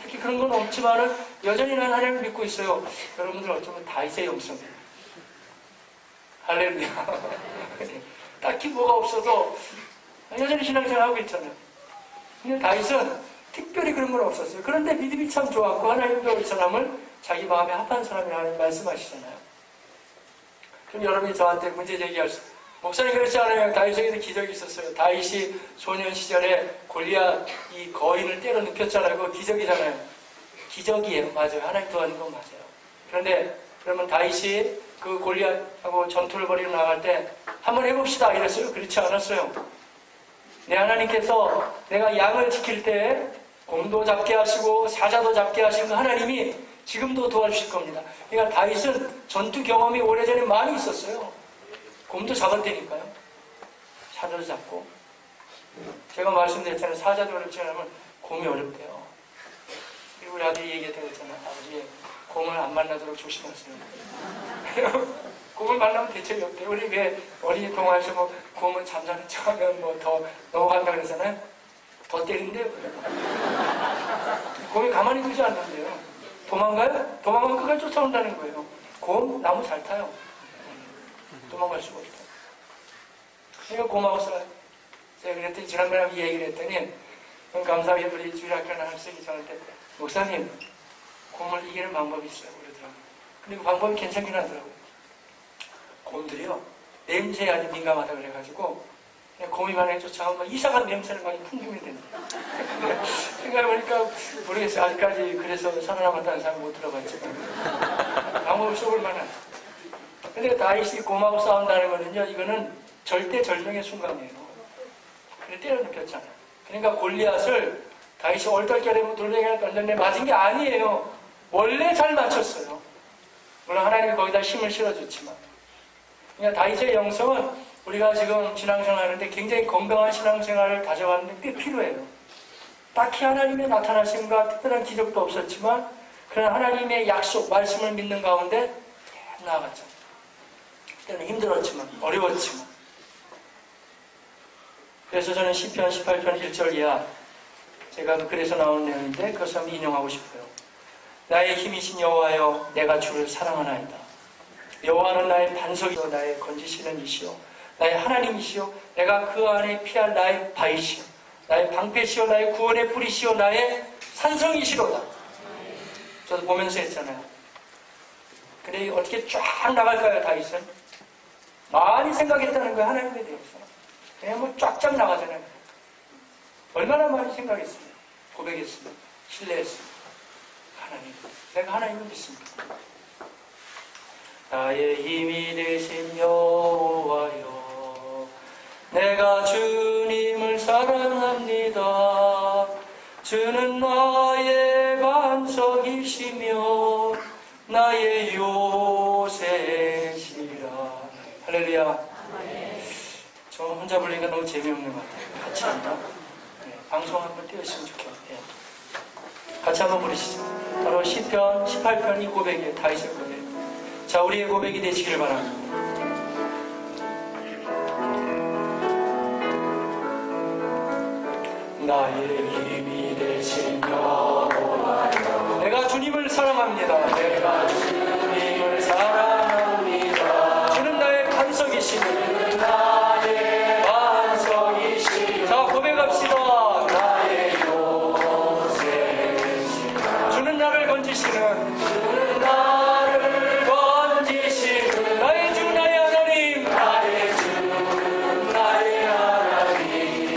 특히 그런 건 없지만은 여전히 난 하나님을 믿고 있어요. 여러분들 어쩌면 다윗의 영성이에요. 할렐루야. 딱히 뭐가 없어도 여전히 신앙생활 하고 있잖아요. 근데 다윗은 특별히 그런 건 없었어요. 그런데 믿음이 참 좋았고 하나님도 이 사람을 자기 마음에 합한 사람이라는 말씀하시잖아요. 그럼 여러분이 저한테 문제 제기할 수, 목사님 그렇지 않아요? 다윗에게도 기적이 있었어요. 다윗이 소년 시절에 골리앗 이 거인을 때려 눕혔잖아요. 그거 기적이잖아요. 기적이에요. 맞아요. 하나님 도와준 건 맞아요. 그런데 그러면 다윗이 그 골리앗하고 전투를 벌이러 나갈 때 한번 해봅시다 이랬어요? 그렇지 않았어요. 내 하나님께서 내가 양을 지킬 때 곰도 잡게 하시고 사자도 잡게 하신 그 하나님이 지금도 도와주실 겁니다. 그러니까 다윗은 전투 경험이 오래전에 많이 있었어요. 곰도 잡았다니까요. 사자도 잡고. 제가 말씀드렸잖아요. 사자도 어렵지 않으면 곰이 어렵대요. 그리고 우리 아들이 얘기했다고 했잖아요. 아버지, 곰을 안 만나도록 조심하세요. 곰을 만나면 대책이 없대요. 우리 왜 어린이 동화에서 뭐 곰은 잠자는 척하면 뭐 더 넘어간다 그러잖아요. 더 때린대요. 곰이 가만히 두지 않는데요. 도망가요? 도망가면 끝까지 쫓아온다는 거예요. 곰, 나무 잘 타요. 도망갈 수가 없다. 그러니까 고마워서 제가 그랬더니 지난번에 이 얘기를 했더니 감사하게 우리 주일학교 나학생이 저한테 목사님 곰을 이기는 방법이 있어요 그러더라고요. 근데 그 방법이 괜찮긴 하더라고요. 곰들이요 냄새에 아주 민감하다 그래가지고 그냥 곰이 만약에 쫓아오면 이상한 냄새를 많이 풍기면 된다. 생각해보니까 모르겠어요. 아직까지 그래서 살아남았다는 사람 못 들어봤지만 방법을 써볼 만하죠. 근데 다윗이 곰하고 싸운다는 거는요, 이거는 절대 절명의 순간이에요. 그래 때려 눕혔잖아요. 그러니까 골리앗을 다윗이 얼떨결에 돌멩이를 던졌는데 맞은 게 아니에요. 원래 잘 맞췄어요. 물론 하나님이 거기다 힘을 실어줬지만. 그러니까 다윗의 영성은 우리가 지금 신앙생활 하는데 굉장히 건강한 신앙생활을 가져가는데 꽤 필요해요. 딱히 하나님의 나타나심과 특별한 기적도 없었지만 그런 하나님의 약속, 말씀을 믿는 가운데 나아갔죠. 때는 힘들었지만 어려웠지만 그래서 저는 시편 18편 1절 이하 제가 그래서 나온 내용인데 그것을 한번 인용하고 싶어요. 나의 힘이신 여호와여 내가 주를 사랑하나이다. 여호와는 나의 반석이요 나의 건지시는 이시요 나의 하나님이시요 내가 그 안에 피할 나의 바위시요 나의 방패시요 나의 구원의 뿌리시요 나의 산성이시로다. 저도 보면서 했잖아요. 근데 어떻게 쫙 나갈까요 다윗은? 많이 생각했다는 거예요. 하나님에 대해서. 그냥 뭐 쫙쫙 나가잖아요. 얼마나 많이 생각했습니다. 고백했습니다. 신뢰했습니다. 하나님. 내가 하나님을 믿습니다. 나의 힘이 되신 여호와여 내가 주님을 사랑합니다. 주는 나의 반석이시며 나의 요새시라. 할렐루야. 저 혼자 부르니까 너무 재미없는 것 같아요. 같이 한다. 네, 방송 한번 띄우시면 좋겠네요. 같이 한번 부르시죠. 바로 시편 18편 이 고백이에요. 다윗의 고백. 자, 우리의 고백이 되시기를 바랍니다. 나의 힘이 되신 여호와여 내가 주님을 사랑합니다. 내가 주님을 사랑합니다. 주는 나의 반석이시니 나의 반석이시니 자 고백합시다. 나의 요새시니 주는 나를 건지시는 주는 나를 건지시는 나의 주 나의 하나님 나의 주 나의 하나님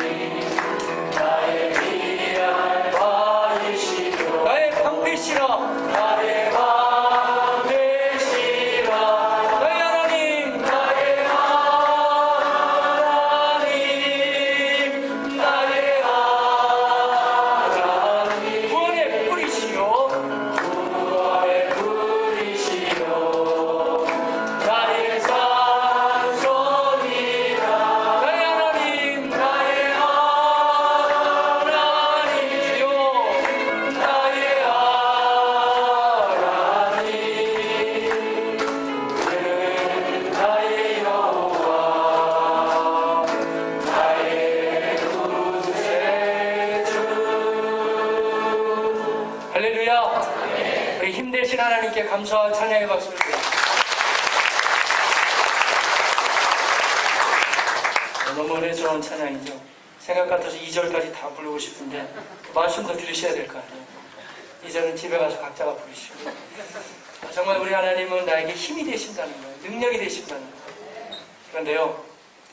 되신 하나님께 감사와 찬양의 박수를 드립니다. 너무 은혜스러운 찬양이죠. 생각 같아서 2절까지 다 부르고 싶은데 그 말씀도 들으셔야 될 거 아니에요. 2절은 집에 가서 각자가 부르시고. 정말 우리 하나님은 나에게 힘이 되신다는 거예요. 능력이 되신다는 거예요. 그런데요,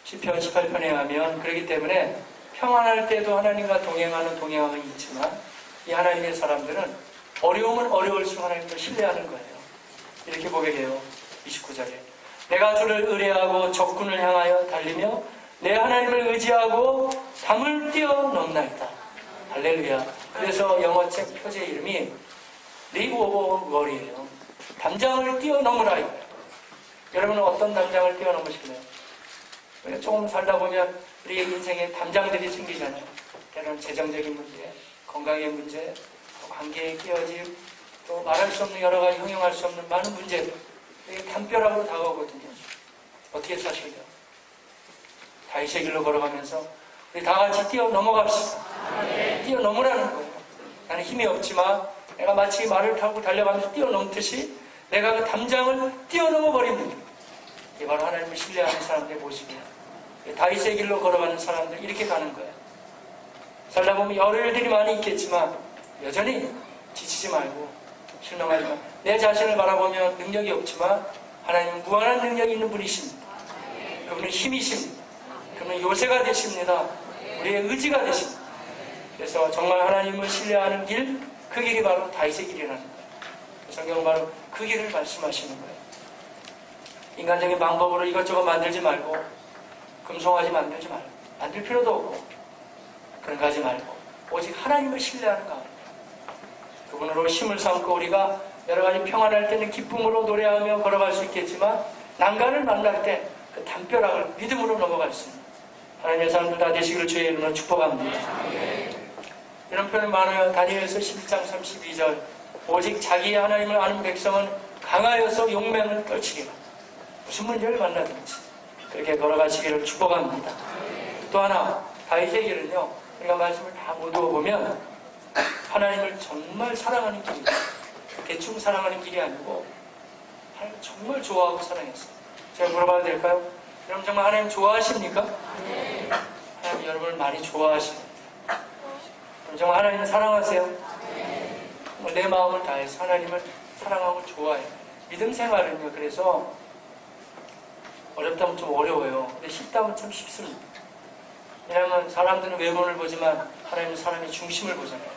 시편 18편에 하면 그렇기 때문에 평안할 때도 하나님과 동행하는 동행함이 있지만 이 하나님의 사람들은 어려움은 어려울수록 하나님을 신뢰하는 거예요. 이렇게 보게 돼요. 29절에 내가 주를 의뢰하고 적군을 향하여 달리며 내 하나님을 의지하고 담을 뛰어넘나이다. 할렐루야. 그래서 영어책 표제 이름이 리브 오버 월이에요. 담장을 뛰어넘으라. 여러분은 어떤 담장을 뛰어넘으실래요? 조금 살다 보면 우리 인생에 담장들이 생기잖아요. 때로는 재정적인 문제, 건강의 문제, 또 관계에 끼어짐, 또 말할 수 없는 여러 가지 형용할 수 없는 많은 문제들. 이게 담벼락으로 다가오거든요. 어떻게 사실래요? 다윗의 길로 걸어가면서 우리 다 같이 뛰어넘어갑시다. 뛰어넘으라는 거예요. 나는 힘이 없지만 내가 마치 말을 타고 달려가면서 뛰어넘듯이 내가 그 담장을 뛰어넘어 버립니다. 이게 바로 하나님을 신뢰하는 사람들의 모습이에요. 다윗의 길로 걸어가는 사람들 이렇게 가는 거예요. 살다 보면 여러 일들이 많이 있겠지만 여전히 지치지 말고 실망하지 말고 내 자신을 바라보면 능력이 없지만 하나님은 무한한 능력이 있는 분이십니다. 그분은 힘이십니다. 그분은 요새가 되십니다. 우리의 의지가 되십니다. 그래서 정말 하나님을 신뢰하는 길, 그 길이 바로 다윗의 길이라는 거예요. 성경은 바로 그 길을 말씀하시는 거예요. 인간적인 방법으로 이것저것 만들지 말고 금송아지 만들지 말고 만들 필요도 없고 그런 거 하지 말고 오직 하나님을 신뢰하는 가운데 그분으로 힘을 삼고 우리가 여러 가지 평안할 때는 기쁨으로 노래하며 걸어갈 수 있겠지만 난간을 만날 때 그 담벼락을 믿음으로 넘어갈 수 있는 하나님의 사람들 다 되시기를 주의 이름으로 축복합니다. 이런 표현이 많아요. 다니엘서 11장 32절 오직 자기 하나님을 아는 백성은 강하여서 용맹을 떨치리라. 무슨 문제를 만나든지 그렇게 걸어가시기를 축복합니다. 또 하나 다윗의 길은요, 우리가 말씀을 다 모두 보면 하나님을 정말 사랑하는 길이에요. 대충 사랑하는 길이 아니고 하나님을 정말 좋아하고 사랑했어요. 제가 물어봐도 될까요? 여러분 정말 하나님 좋아하십니까? 하나님 여러분을 많이 좋아하십니다. 정말 하나님을 사랑하세요? 내 마음을 다해서 하나님을 사랑하고 좋아해요. 믿음 생활은요, 그래서 어렵다면 좀 어려워요. 근데 쉽다면 참 쉽습니다. 왜냐하면 사람들은 외모를 보지만 하나님은 사람의 중심을 보잖아요.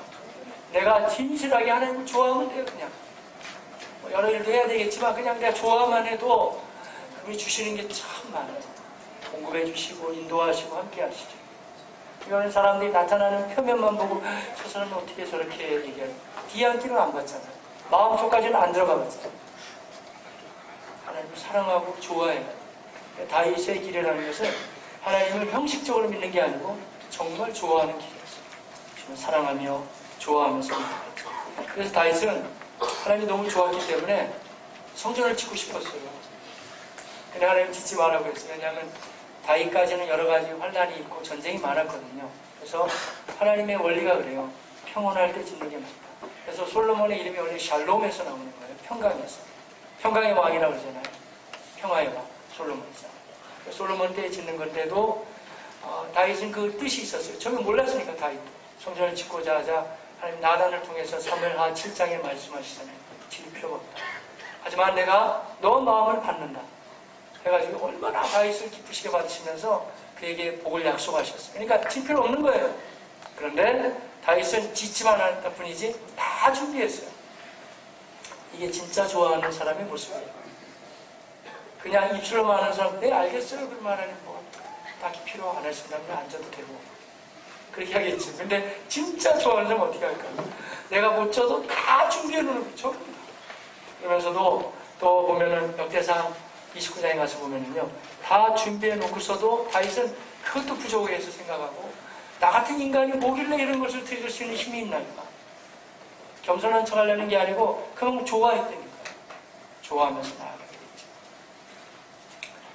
내가 진실하게 하나님을 좋아하면 돼요. 그냥 여러 일도 해야 되겠지만 그냥 내가 좋아만 해도 그분이 주시는 게 참 많아요. 공급해 주시고 인도하시고 함께 하시죠. 이거는 사람들이 나타나는 표면만 보고 저 사람은 어떻게 저렇게 얘기해요. 뒤안기는 안 봤잖아요. 마음속까지는 안 들어가 봤잖아요. 하나님을 사랑하고 좋아해요. 다윗의 길이라는 것은 하나님을 형식적으로 믿는 게 아니고 정말 좋아하는 길이었어요. 사랑하며 좋아하면서 믿는 거예요. 그래서 다윗은 하나님이 너무 좋았기 때문에 성전을 짓고 싶었어요. 근데 하나님 짓지 말라고 했어요. 왜냐하면 다윗까지는 여러 가지 환란이 있고 전쟁이 많았거든요. 그래서 하나님의 원리가 그래요. 평온할 때 짓는 게 맞다. 그래서 솔로몬의 이름이 원래 샬롬에서 나오는 거예요. 평강에서. 평강의 왕이라고 그러잖아요. 평화의 왕, 솔로몬이죠. 솔로몬 때 짓는 건데도 다윗은 그 뜻이 있었어요. 저는 몰랐으니까 다윗도. 성전을 짓고자 하자 하나님 나단을 통해서 사무엘하 7장에 말씀하시잖아요. 지을 필요가 없다. 하지만 내가 너 마음을 받는다. 해가지고 얼마나 다윗을 기쁘시게 받으시면서 그에게 복을 약속하셨어요. 그러니까 질 필요 없는 거예요. 그런데 다윗은 짓지만 않았다 뿐이지 다 준비했어요. 이게 진짜 좋아하는 사람의 모습이에요. 그냥 입술로만 하는 사람, 네 알겠어요. 그러면 하나님 뭐 딱히 필요 안 하신다면 앉아도 되고 그렇게 하겠지. 근데 진짜 좋아하는 사람은 어떻게 할까요? 내가 못 쳐도 다 준비해 놓는 거죠. 그러면서도 또 보면은 역대상 29장에 가서 보면은요, 다 준비해 놓고서도 다윗은 그것도 부족해서 생각하고 나 같은 인간이 뭐길래 이런 것을 드릴 수 있는 힘이 있나니까. 겸손한 척 하려는 게 아니고 그만큼 좋아했다니까. 좋아하면서 나아가게 됐죠.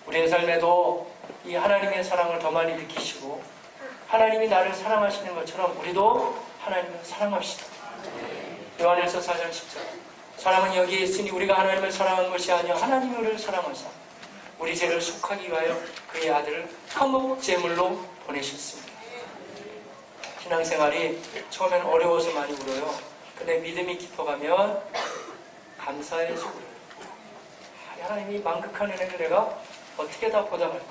우리의 삶에도 이 하나님의 사랑을 더 많이 느끼시고 하나님이 나를 사랑하시는 것처럼 우리도 하나님을 사랑합시다. 요한일서 4장 10절 사람은 여기에 있으니 우리가 하나님을 사랑한 것이 아니라 하나님이 우리를 사랑하사 우리 죄를 속하기 위하여 그의 아들을 화목 제물로 보내셨습니다. 신앙생활이 처음에는 어려워서 많이 울어요. 근데 믿음이 깊어가면 감사해서 울어요. 하나님이 만극한 은혜를 내가 어떻게 다 보답할까?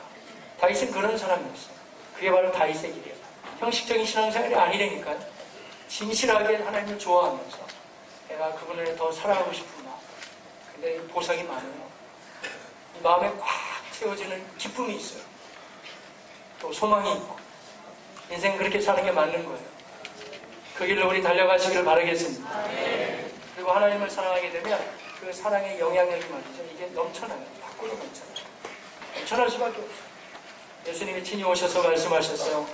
다윗은 그런 사람이었어요. 그게 바로 다윗의 길이에요. 형식적인 신앙생활이 아니라니까요. 진실하게 하나님을 좋아하면서 내가 그분을 더 사랑하고 싶은 마음. 근데 보상이 많아요. 이 마음에 꽉 채워지는 기쁨이 있어요. 또 소망이 있고. 인생 그렇게 사는 게 맞는 거예요. 그 길로 우리 달려가시기를 바라겠습니다. 그리고 하나님을 사랑하게 되면 그 사랑의 영향력이 말이죠. 이게 넘쳐나요. 밖으로 넘쳐나요. 넘쳐날 수밖에 없어요. 예수님이 친히 오셔서 말씀하셨어요.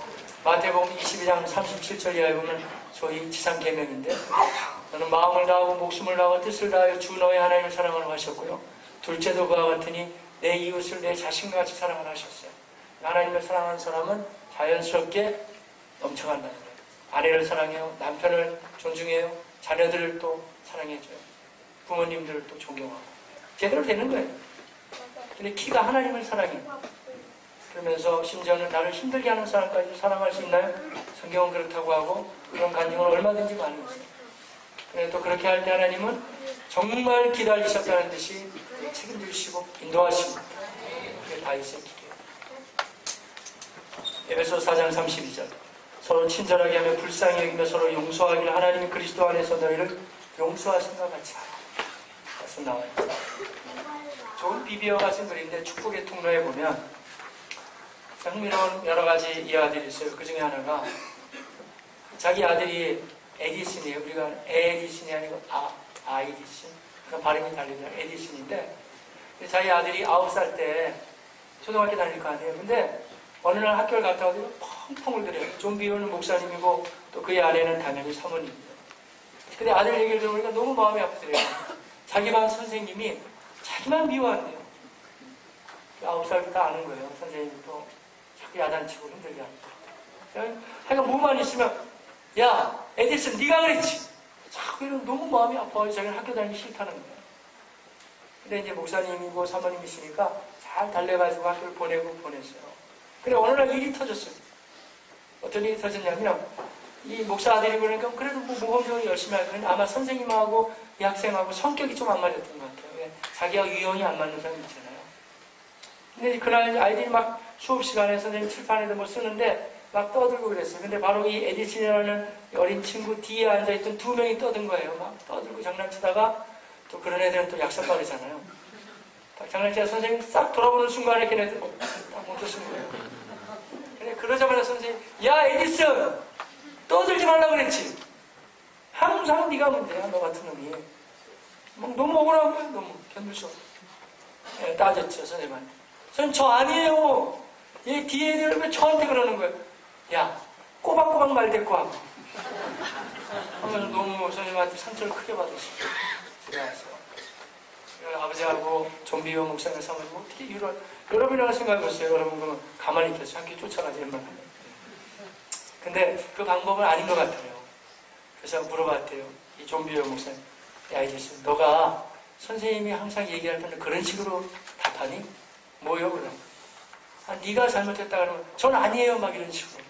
마태복음 22장 37절 이하에 보면 소위 지상계명인데 너는 마음을 다하고 목숨을 다하고 뜻을 다하여 주 너의 하나님을 사랑하라고 하셨고요. 둘째도 그와 같으니 내 이웃을 내 자신과 같이 사랑하라 하셨어요. 하나님을 사랑하는 사람은 자연스럽게 넘쳐간다는 거예요. 아내를 사랑해요. 남편을 존중해요. 자녀들을 또 사랑해줘요. 부모님들을 또 존경하고. 제대로 되는 거예요. 근데 키가 하나님을 사랑해요. 그러면서 심지어는 나를 힘들게 하는 사람까지 사랑할 수 있나요? 성경은 그렇다고 하고 그런 간증을 얼마든지 많이 있어요. 그런데 또 그렇게 할 때 하나님은 정말 기다리셨다는 듯이 책임지시고 인도하시고 그게 다윗의 길이에요. 에베소서 4장 32절 서로 친절하게 하며 불쌍히 여기며 서로 용서하기를 하나님이 그리스도 안에서 너희를 용서하신 것 같이 하라. 말씀 나와요. 좋은 비비어 같은 글인데 축복의 통로에 보면 흥미로운 여러 가지 이야기들이 있어요. 그 중에 하나가 자기 아들이 에디슨이에요. 우리가 에디슨이 아니고 아이디슨. 그런 발음이 달리잖아요. 에디슨인데 자기 아들이 9살 때 초등학교 다닐 거 아니에요. 근데 어느 날 학교를 갔다 와서 펑펑 울더래요. 좀 비오는 목사님이고 또 그의 아내는 당연히 사모님이에요. 근데 아들 얘기를 들어보니까 너무 마음이 아프더래요. 자기 반 선생님이 자기만 미워한대요. 9살부터 아는 거예요. 선생님이 또 자꾸 야단치고 힘들게 하니까. 하여간 뭐만 있으면 야 에디슨 네가 그랬지. 자꾸 이러면 너무 마음이 아파요. 자기는 학교 다니기 싫다는 거예요. 근데 이제 목사님이고 사모님이시니까 잘 달래가지고 학교를 보냈어요. 근데 어느 날 일이 터졌어요. 어떤 일이 터졌냐면 이 목사 아들이 그러니까 그래도 뭐 모범적으로 열심히 하거든요. 아마 선생님하고 이 학생하고 성격이 좀 안 맞았던 것 같아요. 왜? 자기와 유형이 안 맞는 사람 있잖아요. 근데 그날 아이들이 막 수업 시간에 선생님 칠판에도 뭐 쓰는데 막 떠들고 그랬어요. 근데 바로 이 에디슨이라는 어린 친구 뒤에 앉아있던 2명이 떠든 거예요. 막 떠들고 장난치다가 또 그런 애들은 또 약삭거리잖아요. 장난치다 선생님 싹 돌아보는 순간에 걔네들 딱 멈췄은 거예요. 근데 그러자마자 선생님 야 에디슨 떠들지 말라고 그랬지. 항상 네가 문제야. 너 같은 놈이. 너무 억울한 거야. 너무 견딜 수 없어. 네, 따졌죠 선생님한테. 선생님 저 아니에요. 얘 뒤에 애들 왜 저한테 그러는 거예요. 야 꼬박꼬박 말 대꾸 하고. 하면서 너무 선생님한테 상처를 크게 받았어요. 집에 왔어요. 아버지하고 좀비와 목사님 사모님 어떻게 이런 여러분이라고 생각해보세요. 여러분 그러면 가만히 있겠어요. 함께 쫓아가지 얼마나. 근데 그 방법은 아닌 것 같아요. 그래서 물어봤대요. 이 좀비와 목사님. 야 이제스 너가 선생님이 항상 얘기할 때는 그런 식으로 답하니? 뭐요 그럼? 아, 네가 잘못했다 그러면 전 아니에요 막 이런 식으로.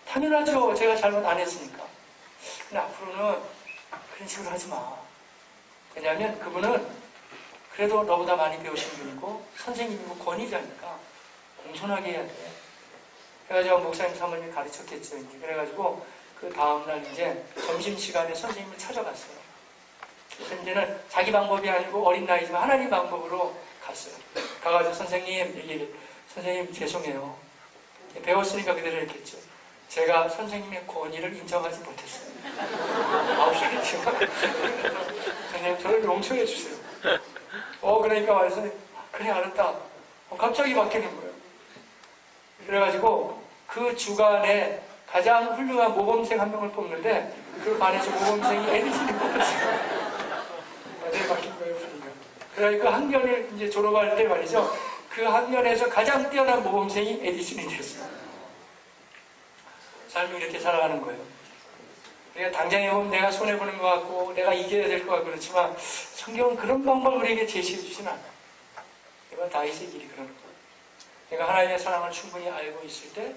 당연하죠. 제가 잘못 안 했으니까. 근데 앞으로는 그런 식으로 하지 마. 왜냐하면 그분은 그래도 너보다 많이 배우신 분이고 선생님이고 권위자니까 공손하게 해야 돼. 그래가지고 목사님 사모님이 가르쳤겠죠. 이제. 그래가지고 그 다음날 이제 점심시간에 선생님을 찾아갔어요. 그래서 이제는 자기 방법이 아니고 어린 나이지만 하나님 방법으로 갔어요. 가가지고 선생님 죄송해요. 배웠으니까 그대로 했겠죠. 제가 선생님의 권위를 인정하지 못했어요. 9살이지만 선생님 저를 용서해 주세요. 그러니까 말해서 그래 알았다. 갑자기 바뀌는 거예요. 그래가지고 그 주간에 가장 훌륭한 모범생 한 명을 뽑는데 그 반에서 모범생이 에디슨이 뽑혔어요. 네, 바뀐 거예요. 그러니까 학년을 이제 졸업할 때 말이죠. 그 학년에서 가장 뛰어난 모범생이 에디슨이 됐어요. 삶을 이렇게 살아가는 거예요. 우리가 당장에 보면 내가 손해보는 것 같고 내가 이겨야 될 것 같고 그렇지만 성경은 그런 방법을 우리에게 제시해 주진 않아요. 이건 다윗의 길이 그런 거예요. 내가 하나님의 사랑을 충분히 알고 있을 때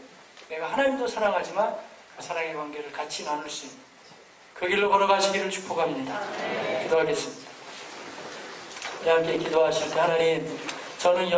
내가 하나님도 사랑하지만 그 사랑의 관계를 같이 나눌 수 있는 그 길로 걸어가시기를 축복합니다. 기도하겠습니다. 우리 함께 기도하실 때 하나님, 저는